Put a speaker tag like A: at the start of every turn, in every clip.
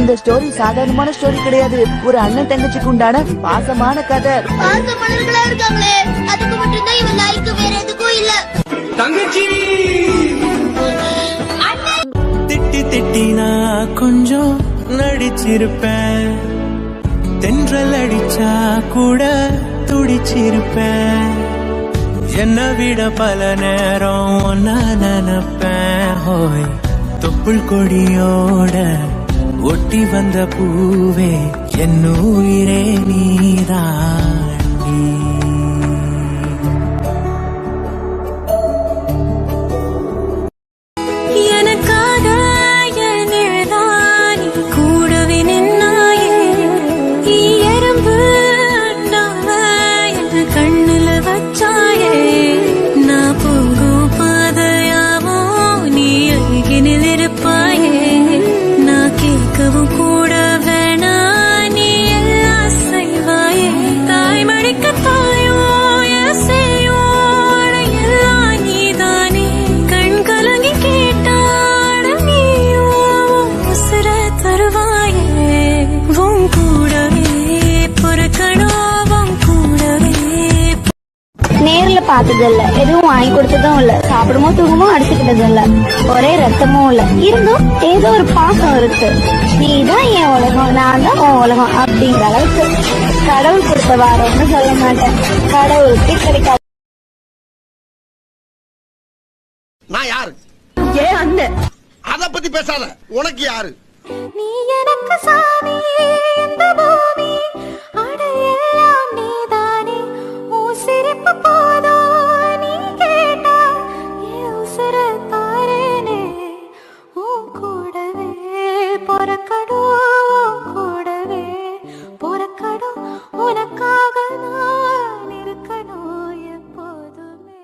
A: இந்த ஸ்டோரி சாதாரணமான ஸ்டோரி கிடையாது. ஒரு அண்ணன் தங்கச்சிக்கு உண்டான பாசமான கதை.
B: பாசமலர்களா இருக்காங்களே, அதுக்கு மட்டும்தான் இவன் லைக், வேற எதுக்கும் இல்ல.
C: தங்கச்சி
D: திட்டி திட்டி நான் கொஞ்சம் நடிச்சிருப்பேன், தென்றல் அடிச்சா கூட துடிச்சிருப்பேன், என்ன விட பல நேரம் ஒன்னா நினைப்பேன். ஹோய் தொப்புள் கொடியோட ஒட்டி வந்த பூவே என் உயிரே நீதாண்டி.
B: நேர்ல பார்த்ததில்ல, எதுவும் வாங்கி கொடுத்ததும் இல்ல, சாப்பிடுமோ தூங்குமோ அடிச்சுக்கிட்டதும் இல்ல, ஒரே ரத்தமும் இல்ல, இருந்தும் ஏதோ ஒரு பாசம் இருக்கு. நீதான் என் உலகம், நான் தான் உன் உலகம் அப்படிங்கிற அளவுக்கு கடவுள் கொடுத்த வாரம்னு சொல்ல மாட்டேன். கடவுளுக்கு கிடைக்காது.
C: நான் யாரு?
A: ஏன் அண்ணன்?
C: அத பத்தி பேசாத. உனக்கு யாரு?
B: நீ எனக்கு சாமி, இந்த பூமி அடையலாம் நீதானே. உன் சிரிப்பு போதும், நீ கேட்டா என் உசுர தாரேனே. உன் கூடவே பொறக்கடும், கூடவே பொறக்கடும், உனக்காக நான் இருக்கணும் எப்போதுமே.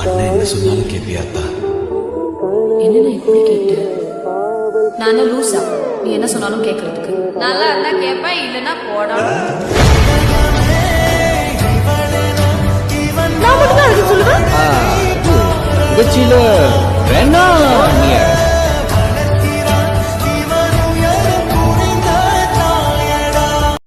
E: அண்ணன் என்ன சொன்னாலும் கேட்பியாத்தா?
F: என்ன இப்படி கேட்டு? நான் லூசா? நீ என்ன சொன்னாலும் கேட்கறதுக்கு? நல்லா இருந்தா கேட்பேன், இல்லைன்னா போடா.
A: நான் மட்டும் தான் சொல்லுவேன்.
E: வேணா